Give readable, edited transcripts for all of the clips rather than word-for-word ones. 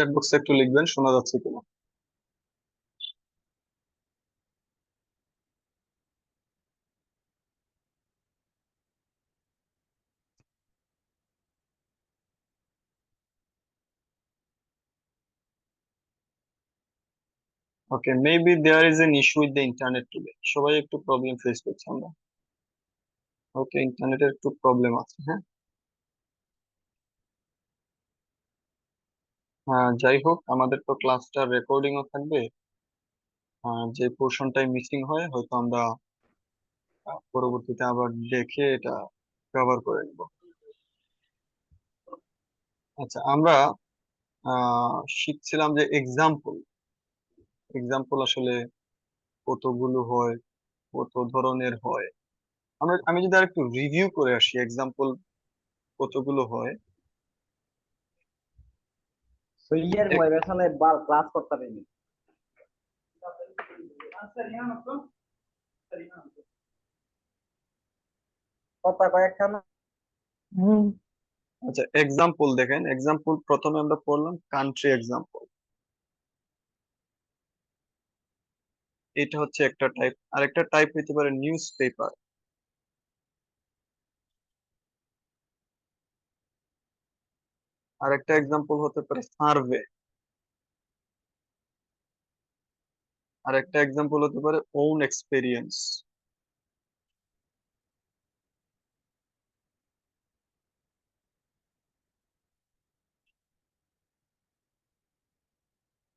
Chat বক্সে একটু লিখবেন শোনা যাচ্ছে কিনা। Okay, maybe there is an issue with the internet today, সবাই একটু প্রবলেম ফেস করছে আমরা। ওকে, ইন্টারনেটের একটু প্রবলেম আছে, হ্যাঁ। যাই হোক, আমাদের তো ক্লাসটা রেকর্ডিংও থাকবে। যে পোর্শনটাই মিসিং হয় হয়তো আমরা পরবর্তীতে আবার দেখে এটা কভার করে নেব। আচ্ছা, আমরা শিখছিলাম যে এক্সাম্পল এক্সাম্পল আসলে কতগুলো হয়, কত ধরনের হয়। আমি যদি আর একটু রিভিউ করে আসি এক্সাম্পল কতগুলো হয়। সইয়ের এক- মোটিভেশনে বার ক্লাস করতে পারিনি কথা কয়েকটা না। আচ্ছা, এক্সাম্পল দেখেন, এক্সাম্পল প্রথমে আমরা পড়লাম কান্ট্রি এক্সাম্পল। এটা হচ্ছে একটা টাইপ। আরেকটা টাইপ হতে পারে নিউজ পেপার। আরেকটা এক্সাম্পল হতে পারে সার্ভে। আরেকটা এক্সাম্পল হতে পারে ওন এক্সপেরিয়েন্স।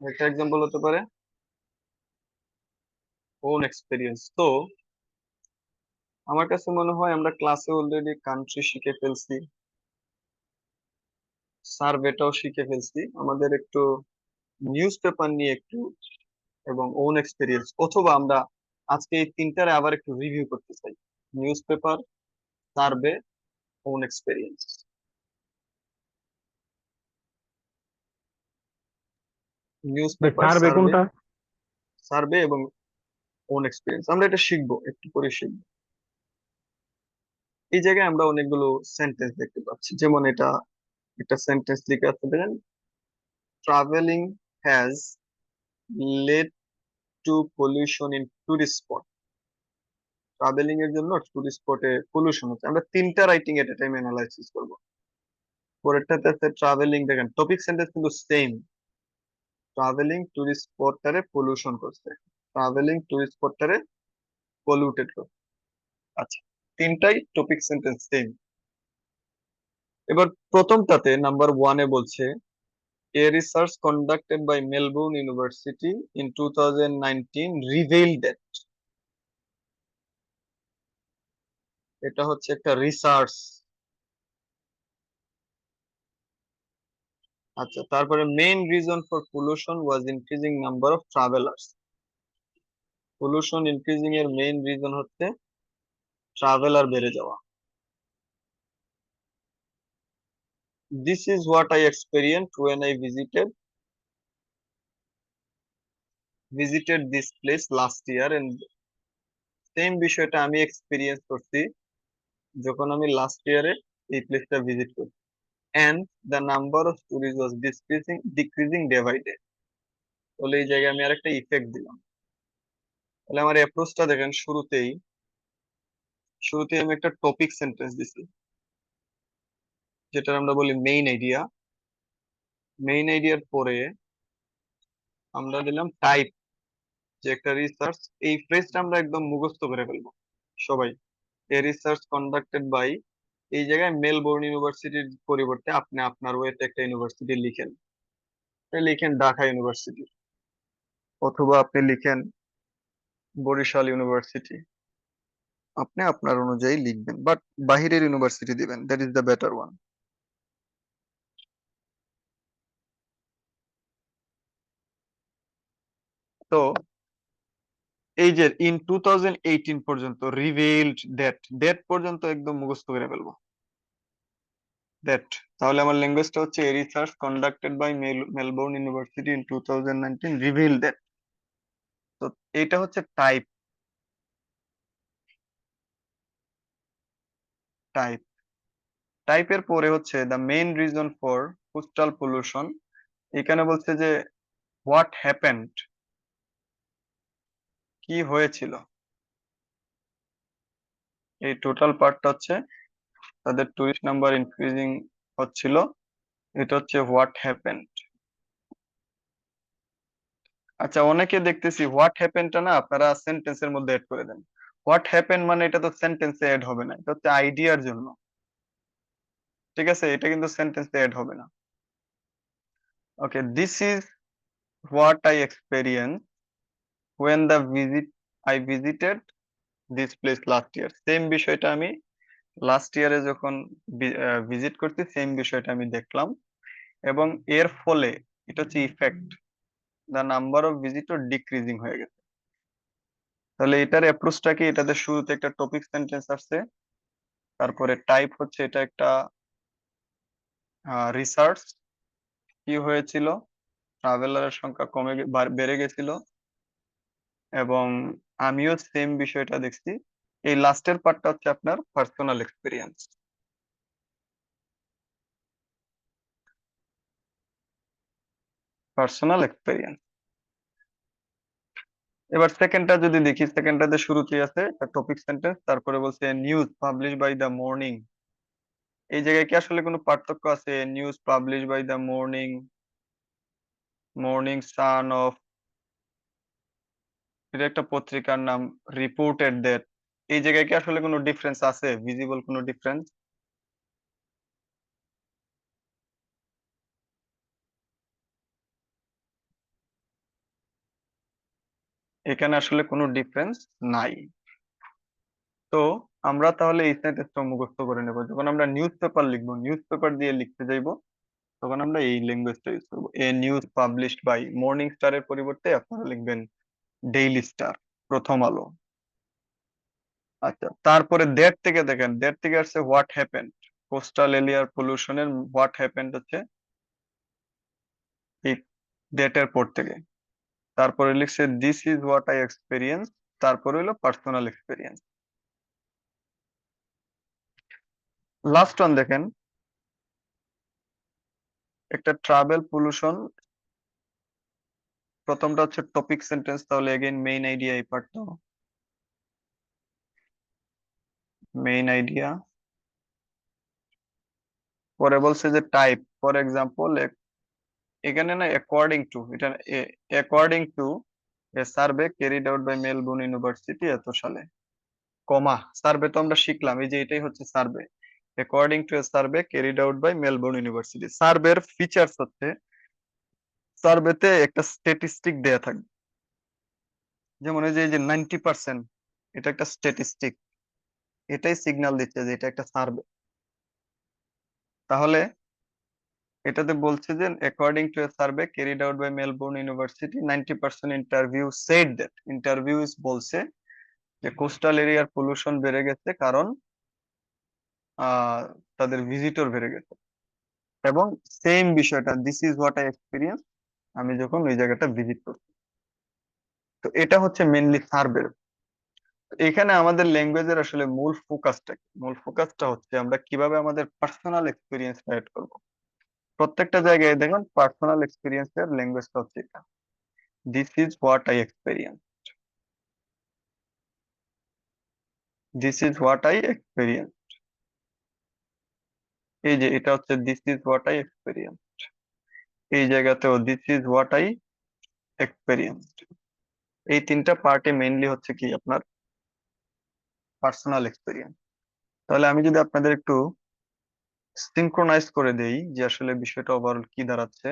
একটা এক্সাম্পল হতে পারে ওন এক্সপেরিয়েন্স। তো আমার কাছে মনে হয় আমরা ক্লাসে অলরেডি কান্ট্রি শিখে ফেলছি, সার্ভেটাও শিখে ফেলছি। আমাদের একটু নিউজ পেপার নিয়ে একটু এবং ওন এক্সপেরিয়েন্স, অথবা আমরা আজকে এই তিনটারে আবার একটু রিভিউ করতে চাই। News paper, survey, own experience. News paper, survey survey, কোনটা? সার্ভে এবং ওন এক্সপেরিয়েন্স আমরা এটা শিখবো, একটু করে শিখবো। এই জায়গায় আমরা অনেকগুলো সেন্টেন্স দেখতে পাচ্ছি, যেমন এটা একটা সেন্টেন্স লিখে আছে দেখেন, travelling has led to pollution in tourist spot. Travelling এর জন্য টুরিস্ট স্পটে পলিউশন হচ্ছে। আমরা তিনটা writing at a time analysis করব। পরেরটাতে আছে ট্রাভেলিং, দেখেন টপিক সেন্টেন্স কিন্তু সেম। ট্রাভেলিং টুরিস্ট স্পটটারে পলিউশন করছে, ট্রাভেলিং টুরিস্ট স্পটটারে পলিউটেড করছে। আচ্ছা, তিনটাই টপিক সেন্টেন্স সেম। এবার প্রথমটাতে নাম্বার ওয়ানে বলছে, a research conducted by Melbourne University in 2019 revealed that। এটা হচ্ছে একটা রিসার্চ। আচ্ছা, তারপরে main reason for pollution was increasing number of travellers. Pollution increasing এর মেইন রিজন হচ্ছে ট্রাভেলার বেড়ে যাওয়া। This is what I experienced when I visited this place last year, and same বিষয়টা আমি এক্সপিরিয়েন্স করছি যখন আমি লাস্ট ইয়ারে এই প্লেসটা ভিজিট করি। and the number of tourists was decreasing day by day। তাহলে এই জায়গায় আমি আরেকটা ইফেক্ট দিলাম। তাহলে আমার অ্যাপ্রোচটা দেখেন, শুরুতেই আমি একটা টপিক সেন্টেন্স দিছি, যেটা আমরা বলি মেইন আইডিয়া। মেইন আইডিয়ার পরে আমরা দিলাম টাইপ, যে একটা রিসার্চ। এই ফ্রেজটা আমরা একদম মুখস্থ করে ফেলবো সবাই। এ রিসার্চ কন্ডাক্টেড বাই, এই জায়গায় মেলবোর্ন ইউনিভার্সিটির পরিবর্তে আপনি আপনার ওয়েতে একটা ইউনিভার্সিটি লিখেন। লিখেন ঢাকা ইউনিভার্সিটি, অথবা আপনি লিখেন বরিশাল ইউনিভার্সিটি। আপনি আপনার অনুযায়ী লিখবেন, বাট বাহিরের ইউনিভার্সিটি দিবেন, that is the better one. তো এই যে ইন 2018 পর্যন্ত রিভিলড দ্যাট, দ্যাট পর্যন্ত একদম মুখস্থ করে ফেলবো, দ্যাট। তাহলে আমার ল্যাঙ্গুয়েজটা হচ্ছে a research conducted by Melbourne University in 2019 reveal that. তো এটা হচ্ছে টাইপ। টাইপ টাইপের পরে হচ্ছে the main reason for coastal pollution এখানে বলছে যে হোয়াট হ্যাপেন্ড, কি হয়েছিল। এই টোটাল পার্টটা হচ্ছে তাদের টুরিস্ট নাম্বার ইনক্রিজিং হচ্ছিল, এটা হচ্ছে হোয়াট হ্যাপেন্ড। আচ্ছা, অনেকে দেখতেছি হোয়াট হ্যাপেনটা না আপনারা সেন্টেন্সের মধ্যে এড করে দেন। হোয়াট হ্যাপেন মানে এটা তো সেন্টেন্সে এড হবে না, এটা হচ্ছে আইডিয়ার জন্য। ঠিক আছে, এটা কিন্তু সেন্টেন্সে এড হবে না। Okay, this is what I experience when the I visited this place last year. Same বিষয়টা আমি লাস্ট ইয়ারে যখন ভিজিট করছি, সেম বিষয়টা আমি দেখলাম। এবং এর ফলে এটা হচ্ছে effect, the number of visitor decreasing হয়ে গেছে। তাহলে এটার অ্যাপ্রোচটা কি, এটাতে শুরুতে একটা টপিক সেন্টেন্স আসছে, তারপরে টাইপ হচ্ছে এটা একটা রিসার্চ, কি হয়েছিল, ট্রাভেলারের সংখ্যা বেড়ে গেছিল, এবং আমিও সেম বিষয়টা দেখছি। এই লাস্টের পার্টটা হচ্ছে আপনার পার্সোনাল এক্সপিরিয়েন্স। Personal experience. এবার সেকেন্ডটা যদি দেখি, সেকেন্ডটাতে শুরুতেই আছে একটা টপিক সেন্টেন্স, তারপরে বলছে news publish by the morning. এই জায়গায় কি আসলে কোনো পার্থক্য আছে? News publish by the morning, morning sun of, এটা একটা পত্রিকার নাম, রিপোর্টেড দ্যাট, এই জায়গায় কি আসলে কোনো ডিফারেন্স আছে, ভিজিবল কোনো ডিফারেন্স? এখানে আসলে কোনো ডিফারেন্স নাই। তো আমরা তাহলে এই সেন্টেন্সটা মুখস্থ করে নেব, যখন আমরা নিউজ পেপার লিখবো, নিউজ পেপার দিয়ে লিখতে যাইবো, তখন আমরা এই ল্যাঙ্গুয়েজটা ইউজ করবো। এ নিউজ পাবলিশড বাই, মর্নিং স্টারের পরিবর্তে আপনারা লিখবেন ডেইলি স্টার, প্রথম আলো। আচ্ছা, তারপরে দ্যাট থেকে দেখেন, দ্যাট থেকে আসছে হোয়াট হ্যাপেন্ড, কোস্টাল এরিয়ার পলিউশনের হোয়াট হ্যাপেন্ড হচ্ছে এই দ্যাটের পর থেকে। তারপরে লিখছে this is what I experience, তারপরে হলো পার্সোনাল এক্সপেরিয়েন্স। লাস্ট ওয়ান দেখেন, একটা ট্রাভেল পলিউশন, প্রথমটা হচ্ছে টপিক সেন্টেন্স, তাহলে এগেইন মেইন আইডিয়া এই পার্টটা, মেইন আইডিয়া। পরে বলছে যে টাইপ, ফর এক্সাম্পল এখানে না অ্যাকর্ডিং টু, এটা according to a survey carried out by Melbourne University এত সালে, কমা, সার্ভে তো আমরা শিখলাম, এই যে এটাই হচ্ছে survey. According to a survey carried out by Melbourne University, সার্ভের ফিচার্স হচ্ছে সার্ভেতে একটা স্ট্যাটিস্টিক দেয়া থাকবে, যেমন এই যে 90%, এটা একটা স্ট্যাটিস্টিক, এটাই সিগন্যাল দিচ্ছে যে এটা একটা সার্ভে। তাহলে এটাতে বলছে যে according to a survey carried out by Melbourne University 90% interview said that, interviews বলছে যে কোস্টাল এরিয়ার পলিউশন বেড়ে গেছে কারণ আহ তাদের ভিজিটর বেড়ে গেছে। এবং সেম বিষয়টা, this is what I experience, আমি যখন ওই জায়গাটা ভিজিট করছি। তো এটা হচ্ছে মেইনলি সার্ভে। এখানে আমাদের ল্যাঙ্গুয়েজের আসলে মূল ফোকাসটা কি? মূল ফোকাসটা হচ্ছে আমরা কিভাবে আমাদের পার্সোনাল এক্সপিরিয়েন্স অ্যাড করব। প্রত্যেকটা জায়গায় দেখুন পার্সোনাল এক্সপিরিয়েন্স এর ল্যাঙ্গুয়েজটা হচ্ছে এটা, this is what I experience, this is what I experience. এই যে এটা হচ্ছে this is what I experience, এই জায়গাতেও this is what I experience. এই তিনটা পার্টে মেইনলি হচ্ছে কি আপনার পার্সোনাল এক্সপিরিয়েন্স। তাহলে আমি যদি আপনাদের একটু সিনক্রোনাইজ করে দেই যে আসলে বিষয়টা ওভারঅল কি দাঁড়াচ্ছে।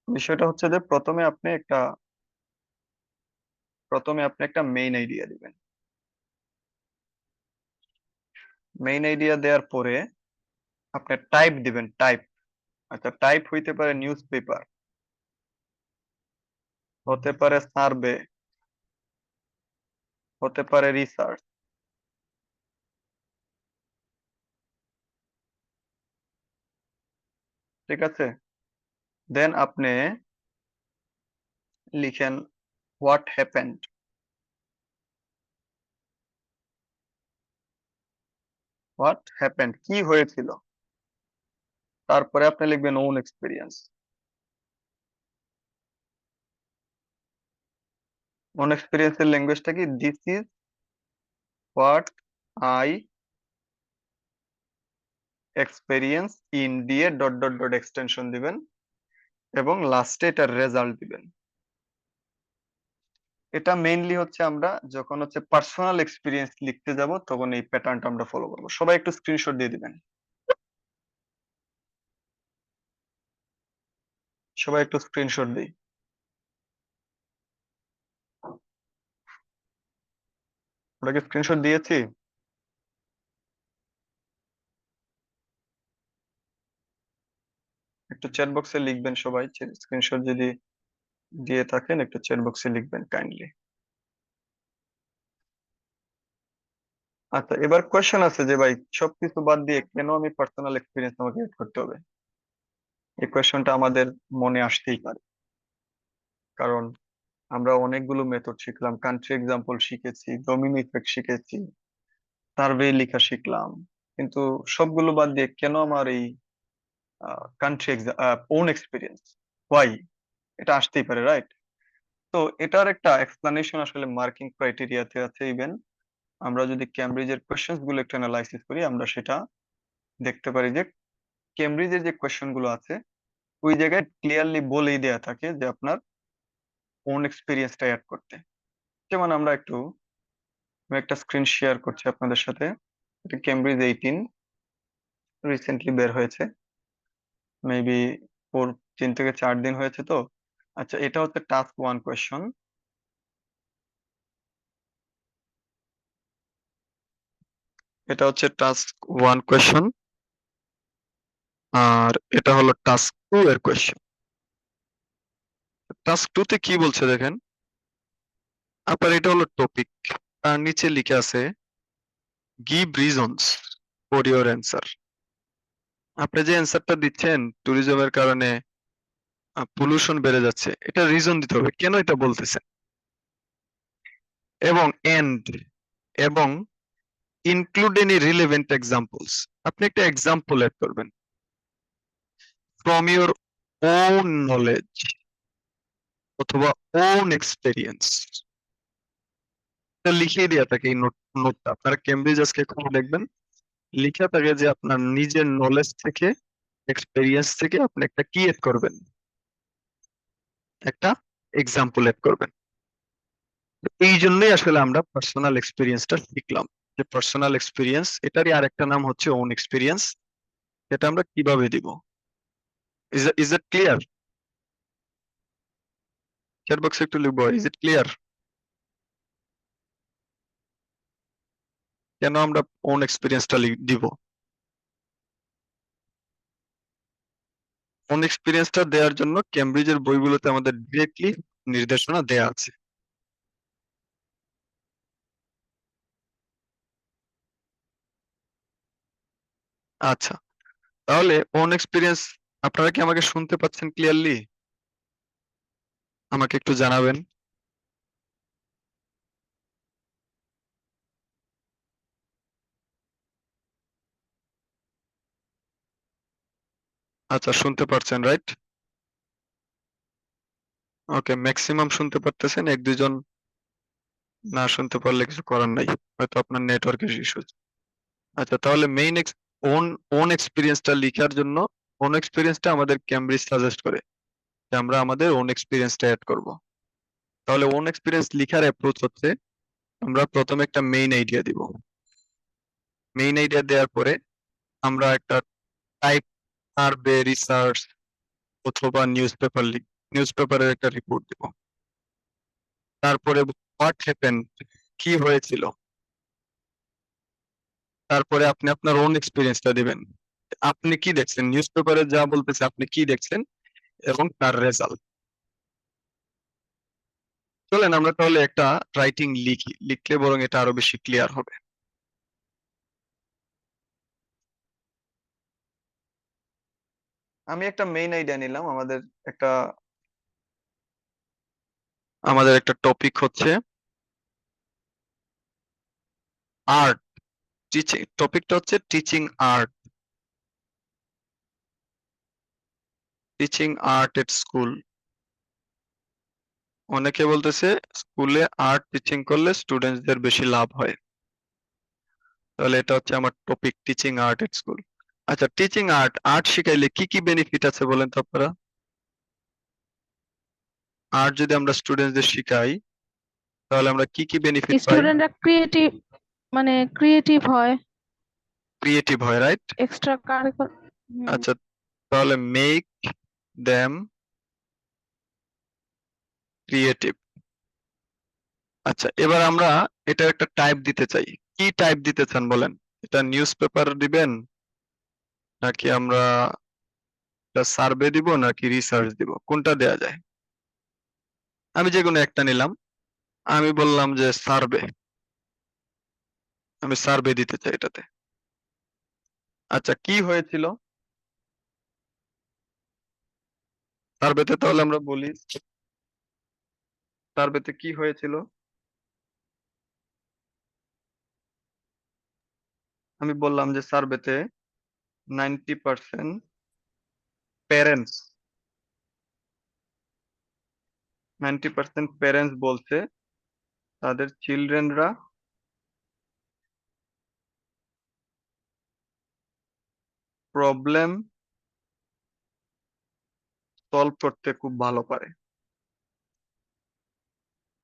বিষয়টা হচ্ছে যে প্রথমে আপনি একটা মেইন আইডিয়া দিবেন। মেইন আইডিয়া দেওয়ার পরে আপনি টাইপ দিবেন, টাইপ। আচ্ছা, টাইপ হইতে পারে নিউজ পেপার, হতে পারে সার্ভে, হতে পারে রিসার্চ। ঠিক আছে, দেন আপনি লিখেন হোয়াট হ্যাপেন্ড, কি হয়েছিল। তারপরে আপনি লিখবেন ওন এক্সপিরিয়েন্স, ওন এক্সপিরিয়েন্সের ল্যাঙ্গুয়েজটা কি? This is what I experience in দিয়ে ডট ডট ডট এক্সটেনশন দিবেন এবং লাস্টে এটার রেজাল্ট দিবেন। এটা মেইনলি হচ্ছে আমরা যখন হচ্ছে পার্সোনাল এক্সপিরিয়েন্স লিখতে যাব তখন এই প্যাটার্নটা আমরা ফলো করব। সবাই একটু স্ক্রিনশট দিয়ে দিবেন। সবাই একটু স্ক্রিনশট দিই। ওটা কি স্ক্রিনশট দিয়েছি? একটু চ্যাট বক্সে লিখবেন সবাই, স্ক্রিনশট যদি দিয়ে থাকেন একটু চ্যাট বক্সে লিখবেন কাইন্ডলি। আচ্ছা, এবার কোয়েশ্চেন আছে যে ভাই সবকিছু বাদ দিয়ে কেন আমি পার্সোনাল এক্সপিরিয়েন্স আমাকে এড করতে হবে? এই কোয়েশ্চেনটা আমাদের মনে আসতেই পারে, কারণ আমরা অনেকগুলো মেথড শিখলাম, কান্ট্রি এক্সাম্পল শিখেছি, ডোমিনো ইফেক্ট শিখেছি, সার্ভে লেখা শিখলাম, কিন্তু সবগুলো বাদ দিয়ে কেন আমার এই কান্ট্রি ওন এক্সপিরিয়েন্স, ওয়াই, এটা আসতেই পারে, রাইট? তো এটার একটা এক্সপ্লানেশন আসলে মার্কিং ক্রাইটেরিয়াতে আছে। ইভেন আমরা যদি ক্যামব্রিজের কোয়েশ্চেন্স গুলো একটু অ্যানালাইসিস করি আমরা সেটা দেখতে পারি যে ক্যামব্রিজের যে কোয়েশ্চেন গুলো আছে ওই জায়গায় ক্লিয়ারলি বলেই দেয়া থাকে যে আপনার ওন এক্সপিরিয়েন্সটা অ্যাড করতে। যেমন আমি একটা স্ক্রিন শেয়ার করছি আপনাদের সাথে। এটা ক্যামব্রিজ 18 রিসেন্টলি বের হয়েছে, মেবি 3 থেকে 4 দিন হয়েছে তো। আচ্ছা, এটা হচ্ছে টাস্ক 1 কোয়েশ্চন। এটা হচ্ছে টাস্ক 1 কোয়েশ্চন, আর এটা হলো টাস্ক 2 এর কোয়েশ্চন। টাস্ক 2 তে কি বলছে দেখেন, আপনার এটা হলো টপিক, আর নিচে লিখে আছে give reasons for your answer. আপনি যে অ্যান্সারটা দিচ্ছেন ট্যুরিজমের কারণে পলিউশন বেড়ে যাচ্ছে, এটা রিজন দিতে হবে কেন এটা বলতেছেন, এবং এন্ড এবং ইনক্লুড এনি রিলেভেন্ট এক্সাম্পলস। আপনি একটা এক্সাম্পল এড করবেন ফ্রম ইওর ওন নলেজ অথবা ওন এক্সপেরিয়েন্স। এটা লিখিয়ে দেওয়া থাকে এই নোটটা, আপনারা কেমব্রিজ আজকে এখন দেখবেন লিখা থাকে যে আপনার নিজের নলেজ থেকে, এক্সপেরিয়েন্স থেকে আপনি একটা কি এড করবেন, একটা এক্সাম্পল এড করবেন। তো এই জন্যই আসলে আমরা পার্সোনাল এক্সপিরিয়েন্সটা শিখলাম, যে পার্সোনাল এক্সপিরিয়েন্স এটারই আরেকটা নাম হচ্ছে ওন এক্সপিরিয়েন্স। এটা আমরা কিভাবে দিব? Is it clear? চ্যাট বক্সে একটু লিখবো, ইজ ইট ক্লিয়ার? কেন আমরা ওন এক্সপিরিয়েন্সটা দিব? ওন এক্সপিরিয়েন্সটা দেওয়ার জন্য কেমব্রিজের বইগুলোতে আমাদের ডিরেক্টলি নির্দেশনা দেয়া আছে। আচ্ছা, তাহলে ওন এক্সপিরিয়েন্স আপনারা কি আমাকে শুনতে পাচ্ছেন ক্লিয়ারলি? আমাকে একটু জানাবেন। আচ্ছা, শুনতে পারছেন, রাইট? ওকে, ম্যাক্সিমাম শুনতে পারতেছেন, 1-2 জন না শুনতে পারলে কিছু করার নাই, হয়তো আপনার নেটওয়ার্কের ইস্যু। আচ্ছা, তাহলে ওন ওন এক্সপিরিয়েন্সটা লিখার জন্য ওন এক্সপিরিয়েন্সটা আমাদের ক্যামব্রিজ সাজেস্ট করে যে আমরা আমাদের ওন এক্সপিরিয়েন্সটা অ্যাড করব। তাহলে ওন এক্সপিরিয়েন্স লিখার অ্যাপ্রোচ হচ্ছে আমরা প্রথমে একটা মেইন আইডিয়া দিব। মেইন আইডিয়া দেওয়ার পরে আমরা একটা টাইপ, সার্ভে, রিসার্চ অথবা নিউজ পেপারের একটা রিপোর্ট দিব। তারপরে হোয়াট হ্যাপেন, কি হয়েছিল। তারপরে আপনি আপনার ওন এক্সপিরিয়েন্সটা দিবেন, আপনি কি দেখছেন, নিউজ পেপারে যা বলতেছে আপনি কি দেখছেন এবং তার রেজাল্ট। চলেন আমরা তাহলে একটা রাইটিং লিখি, লিখলে বরং এটা আরো বেশি ক্লিয়ার হবে। আমি একটা মেইন আইডিয়া নিলাম। একটা আমাদের একটা টপিক হচ্ছে আর্ট, টিচিং। টপিকটা হচ্ছে teaching art, teaching art at school. অনেকে বলতেছে স্কুলে আর্ট টিচিং করলে স্টুডেন্টসদের বেশি লাভ হয়। তাহলে এটা হচ্ছে আমার topic, teaching art at school. আচ্ছা, টিচিং আর্ট, আর্ট শিখাইলে কি কি বেনিফিট আছে বলেন তো আপনারা? আর্ট যদি আমরা স্টুডেন্টসদের শিখাই তাহলে আমরা কি কি বেনিফিট পাই? স্টুডেন্টরা ক্রিয়েটিভ, মানে ক্রিয়েটিভ হয়, ক্রিয়েটিভ হয়, রাইট? Extra curricular. আচ্ছা, তাহলে মেক দেম ক্রিয়েটিভ। আচ্ছা, এবার আমরা এটার একটা টাইপ দিতে চাই। কি টাইপ দিতে চান বলেন? এটা নিউজ পেপার দিবেন, নাকি আমরা সার্ভে দিব, নাকি রিসার্চ দিব? কোনটা দেয়া যায়? আমি যে কোনো একটা নিলাম। আমি বললাম যে সার্ভে। আমি সার্ভে দিতে চাই এটাতে। আচ্ছা, কি হয়েছিল সার্ভেতে? তাহলে আমরা বলি সার্ভেতে কি হয়েছিল। আমি বললাম যে সার্ভেতে 90% প্যারেন্টস 90% প্যারেন্টস বলছে তাদের চিলড্রেনরা প্রবলেম সলভ করতে খুব ভালো পারে।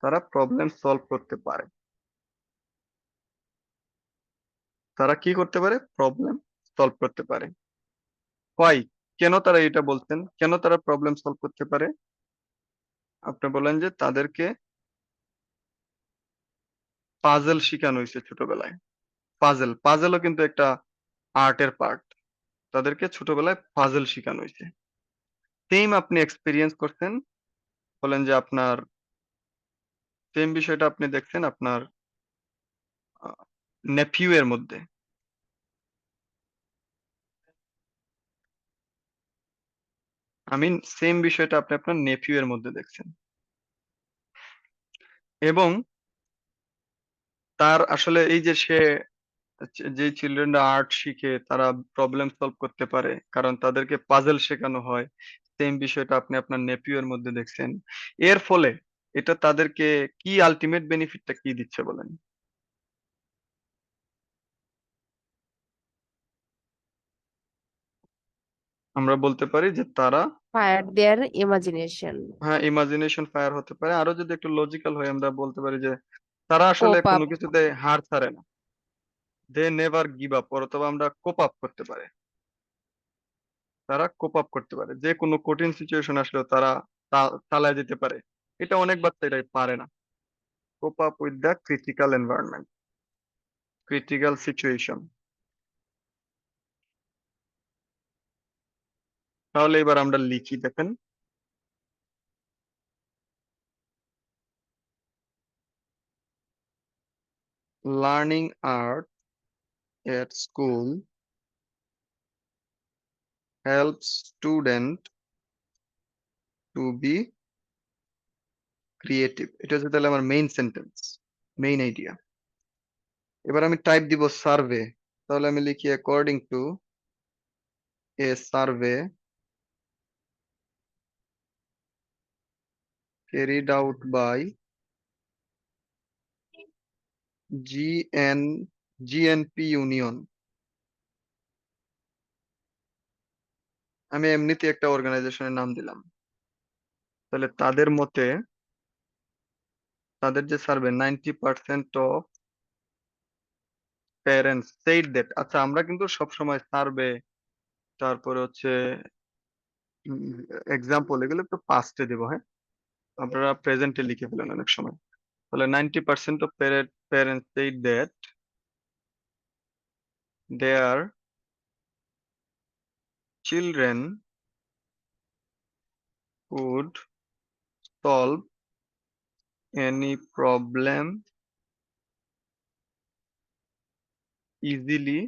তারা প্রবলেম সলভ করতে পারে। তারা কি করতে পারে? প্রবলেম সলভ করতে পারে। হোয়াই? কেন তারা এটা বলছেন? কেন তারা প্রবলেম সলভ করতে পারে? আপনি বলেন যে তাদেরকে পাজল শিখানো হয়েছে ছোটবেলায়। পাজেলও কিন্তু একটা আর্টের পার্ট। তাদেরকে ছোটবেলায় পাজল শিখানো হয়েছে। সেম আপনি এক্সপিরিয়েন্স করছেন, বলেন যে আপনার সেম বিষয়টা আপনি দেখছেন আপনার নেফিউ এর মধ্যে। আমি সেম বিষয়টা আপনি আপনার নেফিউ এর মধ্যে দেখছেন, এবং তার আসলে এই যে সে যে চিলড্রেনরা আর্ট শিখে তারা প্রবলেম সলভ করতে পারে কারণ তাদেরকে পাজল শেখানো হয়। সেম বিষয়টা আপনি আপনার নেফিউ এর মধ্যে দেখছেন। এর ফলে এটা তাদেরকে কি আলটিমেট বেনিফিটটা কি দিচ্ছে বলেন? আমরা বলতে পারি যে তারা, ফায়ার দেয়ার ইমাজিনেশন, হ্যাঁ, ইমাজিনেশন ফায়ার হতে পারে। আরো যদি একটু লজিক্যাল হয় আমরা বলতে পারি যে তারা আসলে কোপ আপ। কোনো কিছুতে হার ছাড়ে না। দে নেভার গিভ আপ, অথবা আমরা কোপ আপ করতে পারে। তারা কোপ আপ করতে পারে, যে কোনো কঠিন সিচুয়েশন আসলেও তারা চালায় যেতে পারে। এটা অনেক বাচ্চা এটাই পারে না। Cope up with the critical environment, critical situation. তাহলে এবার আমরা লিখি, দেখেন। Learning art at school helps student to be creative. এটা হচ্ছে তাহলে আমার মেইন সেন্টেন্স, মেইন আইডিয়া। এবার আমি টাইপ দিব সার্ভে। তাহলে আমি লিখি according to a survey carried out by GN GNP union. আমি এমনিতে একটা অর্গানাইজেশনের নাম দিলাম। তাহলে তাদের মতে, তাদের যে survey, 90% of parents said that. আচ্ছা, আমরা কিন্তু সবসময় সার্ভে, তারপরে হচ্ছে এক্সাম্পল, এগুলো একটু পাস্টে দেবো, হ্যাঁ? আপনারা প্রেজেন্টে লিখে ফেলেন অনেক সময়। তাহলে 90% of parents said that their children could solve any problem easily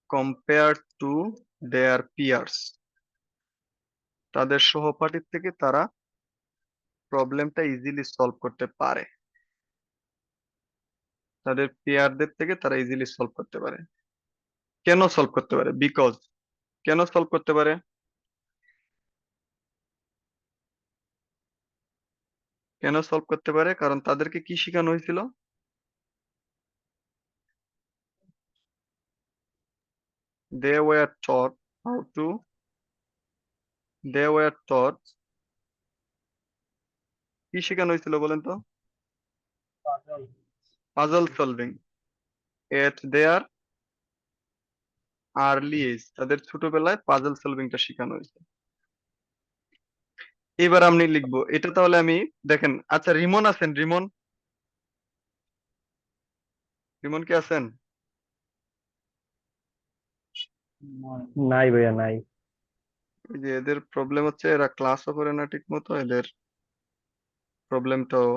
compare to their peers. তাদের সহপাঠীর থেকে তারা প্রবলেমটা ইজিলি সলভ করতে পারে। তাদের পেয়ারদের থেকে তারা ইজিলি সলভ করতে পারে। কেন সলভ করতে পারে? বিকজ। কেন সলভ করতে পারে? কেন সলভ করতে পারে? কারণ তাদেরকে কি শেখানো হয়েছিল? They were taught how to, they were taught, কি শেখানো হয়েছিল বলেন তো? পাজল সলভিং এট দেয়ার আর্লি এজ, তাদের ছোটবেলায় পাজল সলভিংটা শেখানো হয়েছে। এবার আমি লিখবো এটা, তাহলে আমি দেখেন, আচ্ছা রিমন আছেন? রিমন, রিমন কি আছেন? নাই ভাইয়া নাই। এই যে এদের প্রবলেম হচ্ছে এরা ক্লাসও করে না ঠিক মতো, এদের প্রবলেমটাও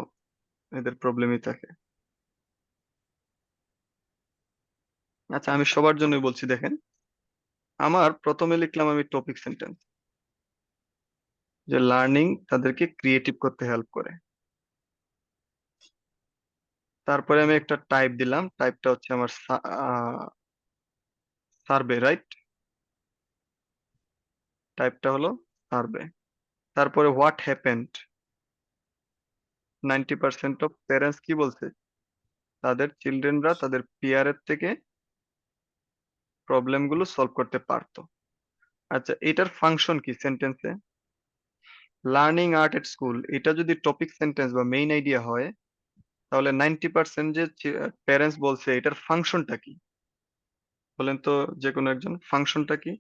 এদের প্রবলেমই থাকে। আচ্ছা আমি সবার জন্যই বলছি, দেখেন আমার প্রথমে লিখলাম আমি টপিক সেন্টেন্স, যে লার্নিং তাদেরকে ক্রিয়েটিভ করতে হেল্প করে। তারপরে আমি একটা টাইপ দিলাম, টাইপটা হচ্ছে আমার সার্ভে, রাইট? টাইপটা হলো সার্ভে। তারপরে হোয়াট হ্যাপেন্ড, 90% অফ প্যারেন্টস কি বলছে? তাদের চিলড্রেনরা তাদের পিয়ারের থেকে প্রবলেম গুলো সলভ করতে পারতো। আচ্ছা এটার ফাংশন কি সেন্টেন্সে? লার্নিং আর্ট এট স্কুল, এটা যদি টপিক সেন্টেন্স বা মেইন আইডিয়া হয়, তাহলে 90% যে প্যারেন্টস বলছে, এটার ফাংশনটা কি বলেন তো? যে কোনো একজন, ফাংশনটা কি?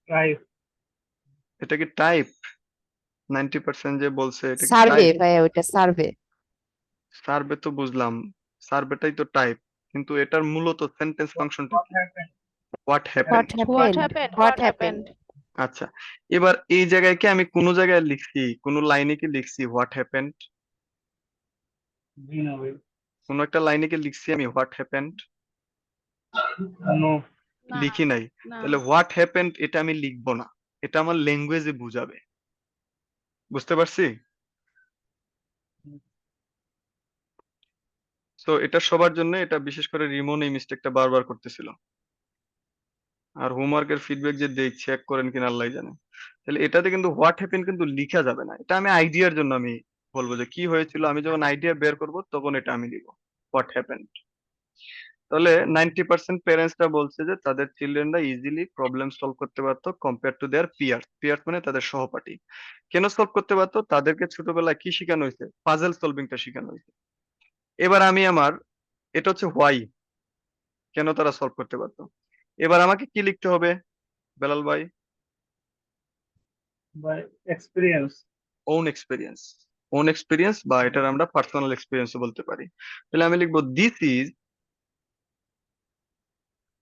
প্রায় এটা কি টাইপ? 90% যে বলছে এটা কি সার্ভে টাইপ? ভাইয়া, ওইটা সার্ভে। সার্ভে তো বুঝলাম, সার্ভেটাই তো টাইপ, কিন্তু এটার মূলত সেন্টেন্স ফাংশনটা কি? What what happened. Happened, what happened. আচ্ছা এবার এই জায়গায় কি আমি কোনো জায়গায় লিখছি, কোনো লাইনে কি লিখছি হোয়াট হ্যাপেন্ড? জি না ভাই। কোনো একটা লাইনে কি লিখছি আমি হোয়াট হ্যাপেন্ড? নো। লিখি নাই। তাহলে হোয়াট হ্যাপেন্ড এটা আমি লিখবো না, এটা আমার ল্যাঙ্গুয়েজে বুঝাবে। বুঝতে পারছি? তো এটা সবার জন্য, এটা বিশেষ করে রিমন এই মিস্টেকটা বারবার করতেছিল। আর হোমওয়ার্কের ফিডব্যাক যে দেই, চেক করেন কিনা আল্লাহ জানে। তাহলে এটাতে কিন্তু হোয়াট হ্যাপেন কিন্তু লিখা যাবে না, এটা আমি আইডিয়ার জন্য আমি বলবো যে কি হয়েছিল, আমি যখন আইডিয়া বের করব তখন এটা আমি দিব হোয়াট হ্যাপেন। তাহলে 90% প্যারেন্টসরা বলছে যে তাদের চিলড্রেনরা ইজিলি প্রবলেম সলভ করতে পারতো compare to their peer. Peer মানে তাদের সহপাঠী। কেন সলভ করতে পারতো? তাদেরকে ছোটবেলায় কি শেখানো হয়েছে? পাজল সলভিংটা শেখানো হয়েছে। এবার আমি আমার, এটা হচ্ছে হোয়াই, কেন তারা সলভ করতে পারতো। এবার আমাকে কি লিখতে হবে বেলাল ভাই? By experience. Own experience. Own experience, বা এটার আমরা পার্সোনাল এক্সপিরিয়েন্স বলতে পারি। তাহলে আমি লিখবো this is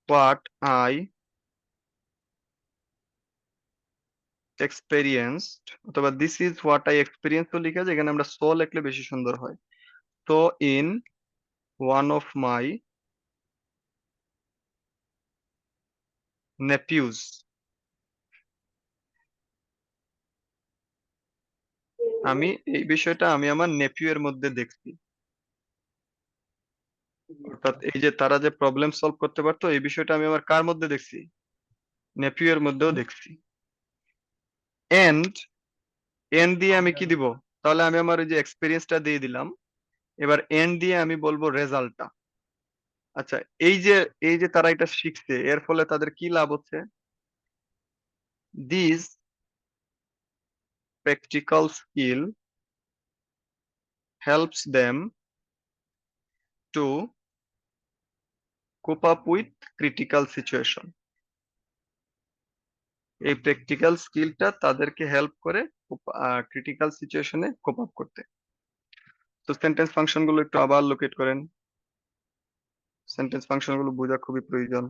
what I experienced, অথবা this is what I experience তো লিখা যায়, এখানে আমরা সো লিখলে বেশি সুন্দর হয়। তো ইন ওয়ান অফ মাই নেপিউজ, আমি এই বিষয়টা আমি আমার নেপিউ এর মধ্যে দেখছি। অর্থাৎ এই যে তারা যে প্রবলেম সলভ করতে পারতো, এই বিষয়টা আমি আমার কার মধ্যে দেখছি? নেপিউ এর মধ্যেও দেখছি। এন্ড, এন্ড দিয়ে আমি কি দিব? তাহলে আমি আমার এই যে এক্সপিরিয়েন্সটা দিয়ে দিলাম। এবার এন্ড দিয়ে আমি বলবো রেজাল্টটা। আচ্ছা এই যে তারা এটা শিখছে, এর ফলে তাদের কি লাভ হচ্ছে? This practical skill helps them to cope up with critical situation. এই প্র্যাকটিক্যাল স্কিলটা তাদেরকে হেল্প করে ক্রিটিক্যাল সিচুয়েশনে কোপ আপ করতে। তো সেন্টেন্স ফাংশন গুলো একটু আবার লোকেট করেন, সেন্টেন্স ফাংশন গুলো বোঝা খুবই প্রয়োজন।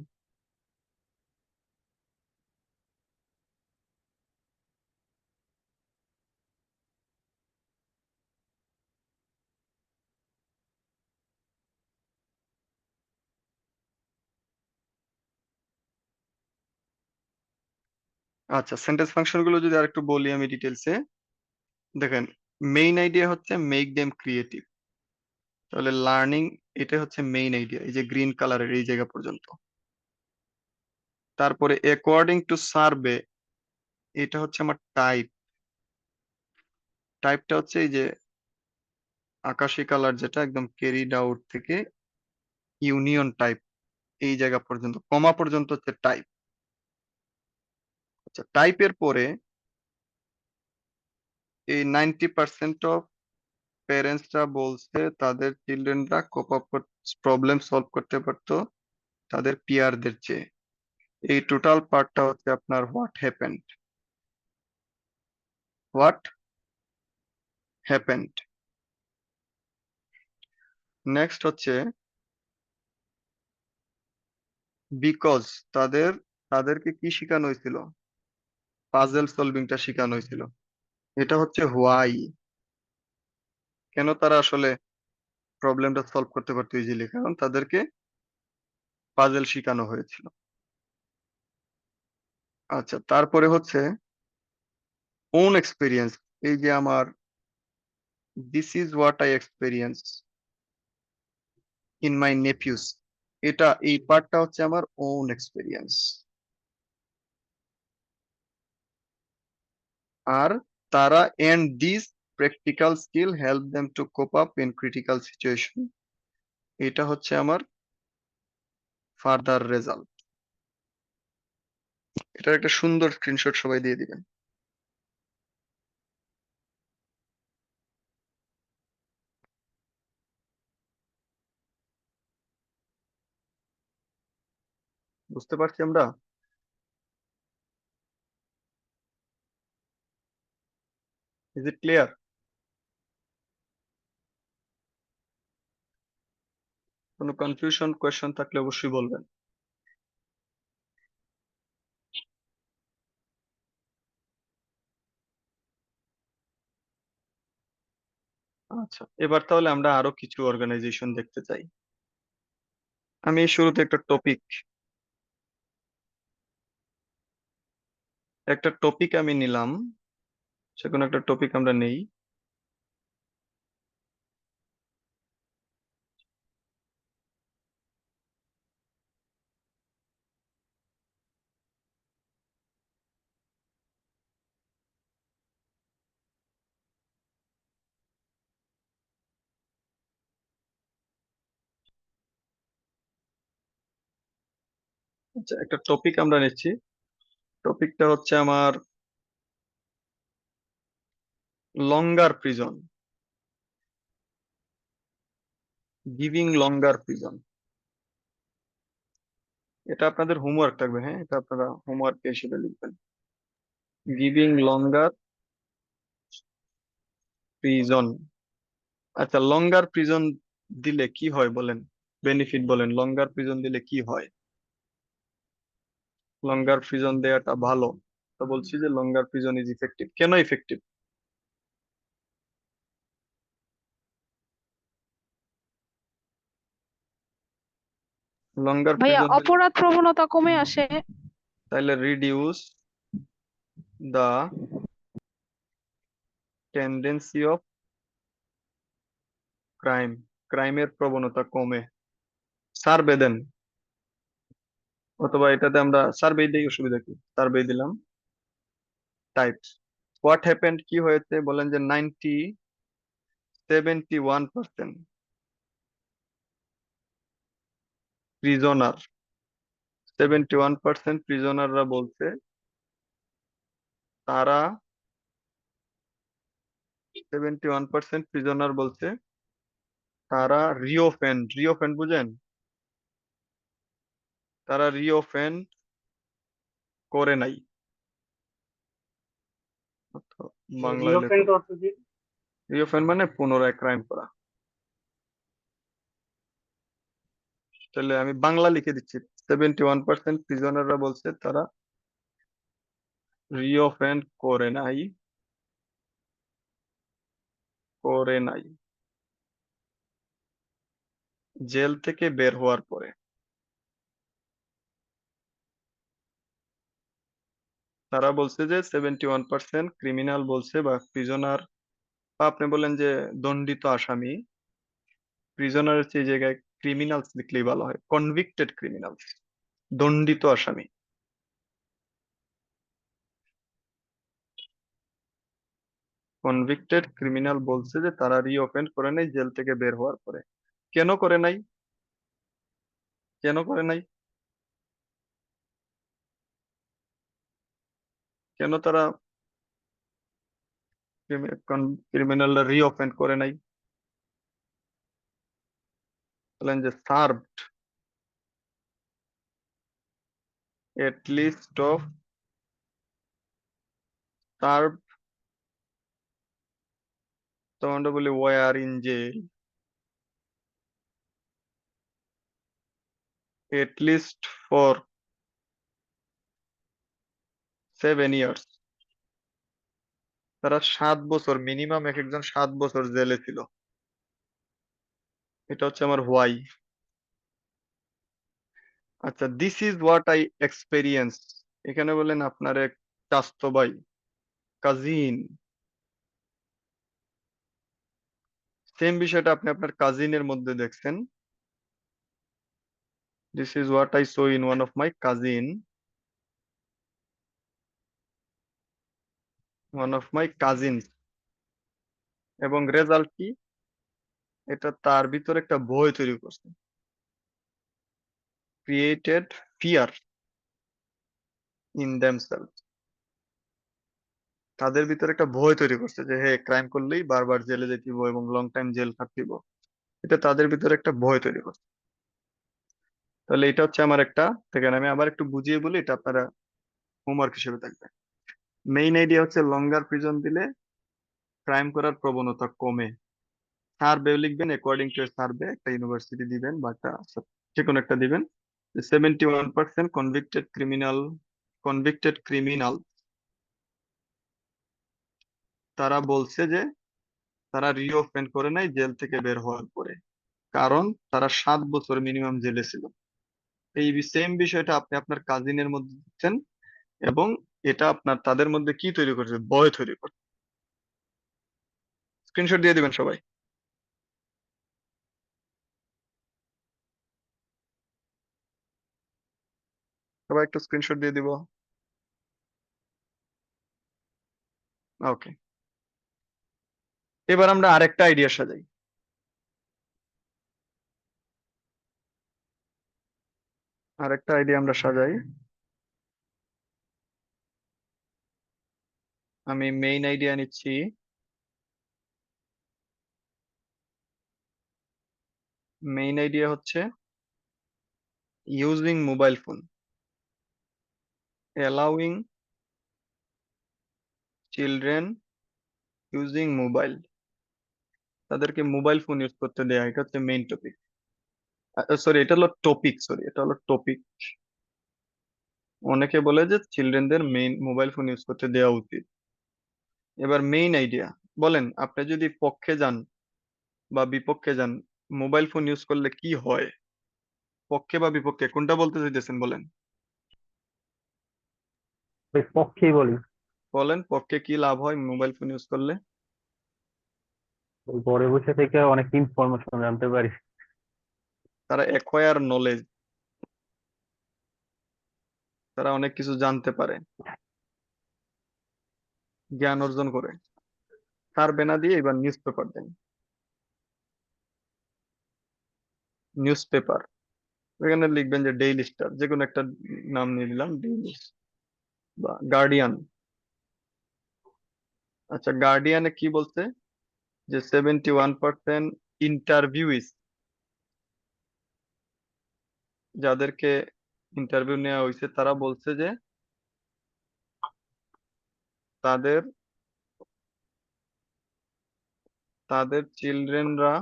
আচ্ছা সেন্টেন্স ফাংশন গুলো যদি আরেকটু বলি আমি ডিটেলসে, দেখেন মেইন আইডিয়া হচ্ছে মেক দেম ক্রিয়েটিভ। তাহলে লার্নিং, এটা হচ্ছে মেইন আইডিয়া, এই যে গ্রিন কালারের এই জায়গা পর্যন্ত। তারপরে অ্যাকর্ডিং টু সার্ভে, এটা হচ্ছে আমার টাইপ। টাইপটা হচ্ছে এই যে আকাশি কালার, যেটা একদম ক্যারিড আউট থেকে ইউনিয়ন টাইপ, এই জায়গা পর্যন্ত কমা পর্যন্ত হচ্ছে টাইপ। আচ্ছা, টাইপের পরে এই 90% অফ প্যারেন্টসরা বলছে তাদের চিলড্রেনরা কোপ আপ প্রবলেম সলভ করতে পারতো তাদের পিয়ারদের চেয়ে। এই টোটাল পার্টটা হচ্ছে আপনার what happened. What happened. Next হচ্ছে বিকজ, তাদেরকে কি শেখানো হয়েছিল? পাজল সলভিংটা শেখানো হয়েছিল। এটা হচ্ছে হোয়াই, কেন তারা আসলে প্রবলেমটা সলভ করতে পারতো ইজিলি, কারণ তাদেরকে পাজল শেখানো হয়েছিল। আচ্ছা, তারপরে হচ্ছে ওন এক্সপিরিয়েন্স। এই যে আমার this is what I experience in my nephews, এই পার্টটা হচ্ছে আমার ওন এক্সপিরিয়েন্স। আর তারা and this practical skill help them to cope up in critical situation, এটা হচ্ছে আমার ফার্দার রেজাল্ট। এটার একটা সুন্দর স্ক্রিনশট সবাই দিয়ে দিবেন। বুঝতে পারছি আমরা? Is it clear? কোনো কনফিউশন কোয়েশ্চেন থাকলে অবশ্যই বলবেন। আচ্ছা, এবার তাহলে আমরা আরো কিছু অর্গানাইজেশন দেখতে চাই। আমি এই শুরুতে একটা টপিক আমি নিলাম, সে কোনো একটা টপিক আমরা নেই। আচ্ছা, একটা টপিক আমরা নিচ্ছি। টপিকটা হচ্ছে আমার লঙ্গার প্রিজন, গিভিং লঙ্গার প্রিজন। এটা আপনাদের হোমওয়ার্ক থাকবে, হ্যাঁ, এটা আপনারা হোমওয়ার্ক হিসেবে লিখবেন। গিভিং লঙ্গার প্রিজন। আচ্ছা, লঙ্গার প্রিজন দিলে কি হয় বলেন, বেনিফিট বলেন, লঙ্গার প্রিজন দিলে কি হয়? লঙ্গার প্রিজন দেওয়াটা ভালো, তো বলছি যে লঙ্গার প্রিজন ইজ ইফেক্টিভ। কেন ইফেক্টিভ? লঙ্গার ভাইয়া প্রিজন দিলে অপরাধ প্রবণতা কমে আসে। তাহলে reduce the tendency of crime, ক্রাইমের প্রবণতা কমে। সার্ভে দেন, অথবা এটাতে আমরা সার্ভে দিই, অসুবিধা কি, সার্ভে দিলাম। টাইপস, হোয়াট হ্যাপেন্ড কি হয়েছে বলেন যে 71% প্রিজনার, 71% প্রিজনাররা বলছে তারা 71% প্রিজনার বলছে তারা রিওফেন্ড, রিওফেন্ড বুঝেন? তারা রিওফেন্ড করে নাই। বাংলায় লেখো, রিওফেন্ট অর্থ কি? রিওফেন্ড মানে পুনরায় ক্রাইম করা। তাহলে আমি বাংলা লিখে দিচ্ছি, 71% প্রিজনাররা বলছে তারা রিওফেন্ড করে নাই জেল থেকে বের হওয়ার পরে। তারা বলছে যে 71% ক্রিমিনাল বলছে বা প্রিজনার, বা আপনি বলেন যে দণ্ডিত আসামি, প্রিজনারের চেয়ে জায়গায় ক্রিমিনালস লিখলেই ভালো হয়, কনভিক্টেড ক্রিমিনালস, দণ্ডিত আসামি। কনভিক্টেড ক্রিমিনাল বলছে যে তারা রিওপেন করে নাই জেল থেকে বের হওয়ার পরে। কেন করে নাই? কেন করে নাই? কেন তারা ক্রিমিনালরা রিওপেন করে নাই? বলেন যে served at least of serve, তখন আমরা বলি were in jail at least for 7 years। তারা 7 বছর মিনিমাম, এক একজন 7 বছর জেলে ছিল। এটা হচ্ছে আমার হোয়াই। আচ্ছা, this is what I experience. এখানে বলেন আপনার এক চাস্তো ভাই, কাজিন, সেম বিষয়টা আপনি আপনার কাজিনের মধ্যে দেখছেন। This is what I so in one of my cousin, one of my cousin. এবং রেজাল্ট কি? এটা তার ভিতরে একটা ভয় তৈরি করছে, ক্রিয়েটেড ফিয়ার ইন দেমসেলফ। তাদের ভিতরে একটা ভয় তৈরি করছে যে হে ক্রাইম করলেই বারবার জেলে যেতে হইব এবং লং টাইম জেল খাটিব। এটা তাদের ভিতরে একটা ভয় তৈরি করছে। তাহলে এটা হচ্ছে আমার একটা, দেখেন আমি আবার একটু বুঝিয়ে বলি, এটা আপনারা হোমওয়ার্ক হিসেবে থাকবে। মেইন আইডিয়া হচ্ছে লঙ্গার প্রিজন দিলে ক্রাইম করার প্রবণতা কমে। সার্ভে লিখবেন, অ্যাকর্ডিং টু সার্ভে একটা ইউনিভার্সিটি দিবেন বা একটা যে কোনো একটা দিবেন। 71% কনভিক্টেড ক্রিমিনাল তারা বলছে যে তারা রিওফেন করে নাই জেল থেকে বের হওয়ার পরে, কারণ তারা 7 বছর মিনিমাম জেলে ছিল। এই সেম বিষয়টা আপনি আপনার কাজিনের মধ্যে দিচ্ছেন, এবং এটা আপনার তাদের মধ্যে কি তৈরি করছে? ভয় তৈরি করছে। স্ক্রিনশট দিয়ে দিবেন সবাই। সবাই একটু স্ক্রিনশট দিয়ে দিব। ওকে, এবার আমরা আরেকটা আইডিয়া সাজাই। আরেকটা আইডিয়া আমরা সাজাই। আমি মেইন আইডিয়া নিচ্ছি। মেইন আইডিয়া হচ্ছে using mobile phone, allowing children using mobile, তাদেরকে মোবাইল ফোন ইউজ করতে দেয়া। এটা হচ্ছে মেইন টপিক। সরি, এটা হলো টপিক, সরি এটা হলো টপিক। অনেকে বলে যে চিলড্রেনদের মেইন মোবাইল ফোন ইউজ করতে দেওয়া উচিত। এবার মেইন আইডিয়া, বলেন আপনি যদি পক্ষে যান বা বিপক্ষে যান, মোবাইল ফোন ইউজ করলে কি হয়? পক্ষে বা বিপক্ষে কোনটা বলতে চাইতেছেন বলেন। ওই পক্ষেই বলি। বলেন পক্ষে কি লাভ হয় মোবাইল ফোন ইউজ করলে? ওই ঘরে বসে থেকে অনেক ইনফরমেশন জানতে পারি। তারা অ্যাকোয়ার নলেজ, তারা অনেক কিছু জানতে পারে, জ্ঞান অর্জন করে। তার বেনা দিয়ে এবার নিউজ পেপার দেন। নিউজ পেপার, এখানে লিখবেন যে ডেইলি স্টার, যে কোনো একটা নাম নিয়ে নিলাম, ডেইলি বা গার্ডিয়ান। আচ্ছা, গার্ডিয়ানে কি বলছে? যে 71% ইন্টারভিউইস, যাদেরকে ইন্টারভিউ নেওয়া হয়েছে তারা বলছে যে তাদের তাদের চিলড্রেনরা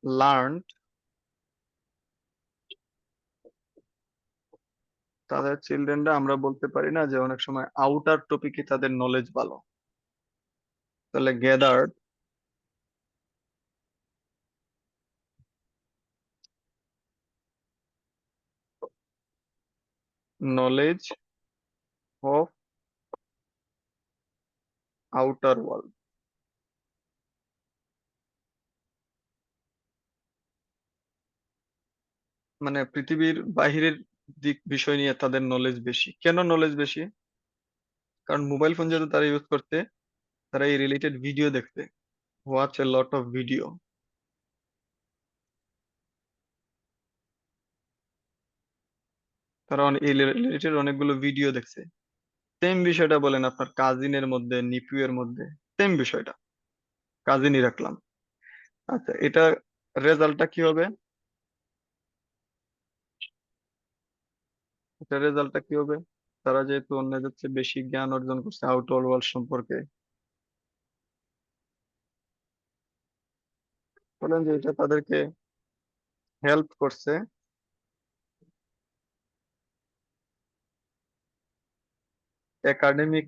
লার্নড, তাদের চিলড্রেনরা, আমরা বলতে পারি না যে অনেক সময় আউটার টপিকে তাদের নলেজ ভালো, তাহলে gathered knowledge of outer world, মানে পৃথিবীর বাহিরের দিক বিষয় নিয়ে তাদের নলেজ বেশি। কেন নলেজ বেশি? কারণ মোবাইল ফোন যেহেতু তারা ইউজ করতে, তারা এই রিলেটেড ভিডিও দেখতে, watch A lot of video. তারা এই রিলেটেড অনেকগুলো ভিডিও দেখছে। সেম বিষয়টা বলেন আপনার কাজিনের মধ্যে, নিপিউ এর মধ্যে, সেম বিষয়টা, কাজিনই রাখলাম। আচ্ছা, এটা রেজাল্টটা কি হবে? এটা রেজাল্টটা কি হবে? তারা যেহেতু অন্যদের চেয়ে বেশি জ্ঞান অর্জন করছে আউটওয়ার্ল্ড ওয়ার্ল্ড সম্পর্কে, বলেন যে এটা তাদেরকে হেল্প করছে একাডেমিক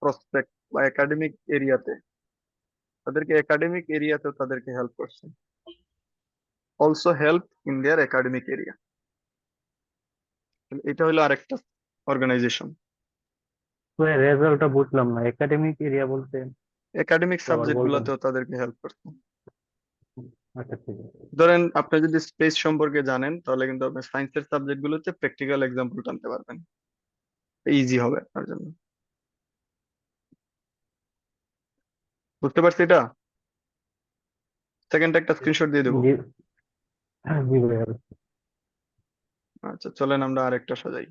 প্রসপেক্ট বা একাডেমিক এরিয়াতে, তাদেরকে একাডেমিক এরিয়াতেও তাদেরকে হেল্প করছে, also help in their academic area. এটা হলো আরেকটা অর্গানাইজেশন। তো রেজাল্টটা বুঝলাম না, একাডেমিক এরিয়া বলতে একাডেমিক একটু আবার সাবজেক্ট বলবেন? গুলোতেও তাদেরকে হেল্প করছে। আচ্ছা, ঠিক আছে। ধরেন আপনি যদি স্পেস সম্পর্কে জানেন, তাহলে কিন্তু আপনি সায়েন্সের সাবজেক্ট গুলোতে প্র্যাকটিক্যাল এক্সাম্পল টানতে পারবেন, ইজি হবে আপনার জন্য। বুঝতে পারছি এটা? সেকেন্ড একটা স্ক্রিনশট দিয়ে দেবো। জি, জি ভাইয়া। আচ্ছা, চলেন আমরা আরেকটা সাজাই।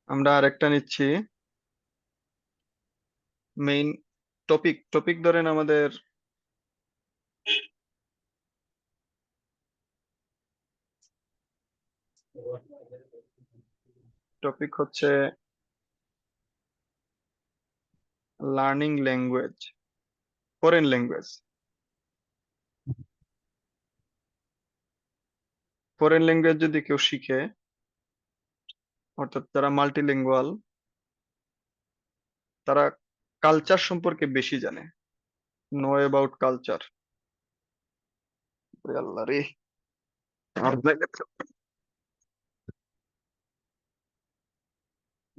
আমরা আরেকটা নিচ্ছি। মেইন টপিক ধরেন আমাদের টপিক হচ্ছে learning language, foreign language. Foreign language যদি কেউ শিখে, অর্থাৎ যারা মাল্টিলিঙ্গুয়াল, তারা কালচার সম্পর্কে বেশি জানে, নো অ্যাবাউট কালচার। আল্লাহ রে,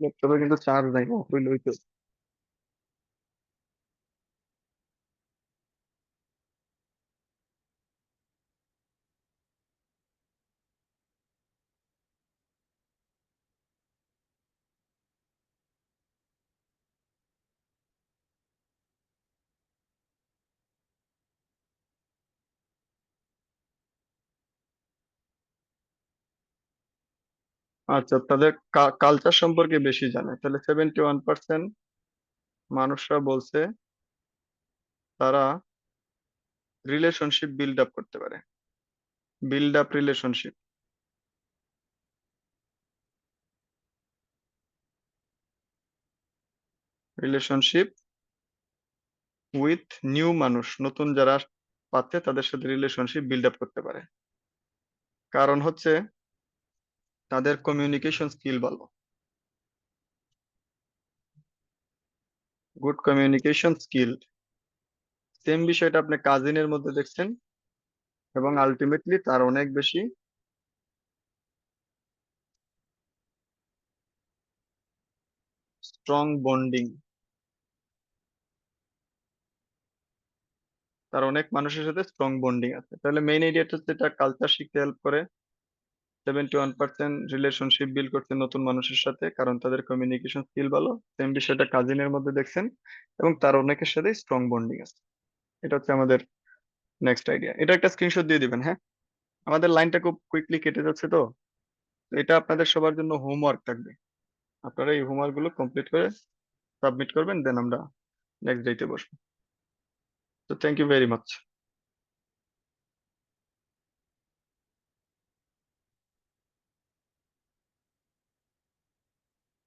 ল্যাপটপে কিন্তু চার্জ নাই, হইল হইতো। আচ্ছা, তাদের কালচার সম্পর্কে বেশি জানে, তাহলে 71% মানুষরা বলছে তারা রিলেশনশিপ বিল্ড আপ করতে পারে, build up relationship, relationship with new মানুষ, নতুন যারা পাচ্ছে তাদের সাথে রিলেশনশিপ বিল্ড আপ করতে পারে। কারণ হচ্ছে তাদের কমিউনিকেশন স্কিল ভালো, গুড কমিউনিকেশন স্কিল। সেম বিষয়টা আপনি কাজিনের মধ্যে দেখছেন, এবং আলটিমেটলি তার অনেক বেশি স্ট্রং বন্ডিং, তার অনেক মানুষের সাথে স্ট্রং বন্ডিং আছে। তাহলে মেইন এরিয়াটা হচ্ছে এটা কালচার শিখতে হেল্প করে। 71% রিলেশনশিপ বিল্ড করতে নতুন মানুষের সাথে, কারণ তাদের কমিউনিকেশন স্কিল ভালো। সেম বিষয়টা কাজিনের মধ্যে দেখছেন, এবং তার অনেকের সাথে স্ট্রং বন্ডিং আছে। এটা হচ্ছে আমাদের নেক্সট আইডিয়া। এটা একটা স্ক্রিনশট দিয়ে দিবেন, হ্যাঁ? আমাদের লাইনটা খুব কুইকলি কেটে যাচ্ছে, তো তো এটা আপনাদের সবার জন্য হোমওয়ার্ক থাকবে। আপনারা এই হোমওয়ার্ক গুলো কমপ্লিট করে সাবমিট করবেন, দেন আমরা নেক্সট ডেতে বসবো। তো থ্যাংক ইউ ভেরি মাচ।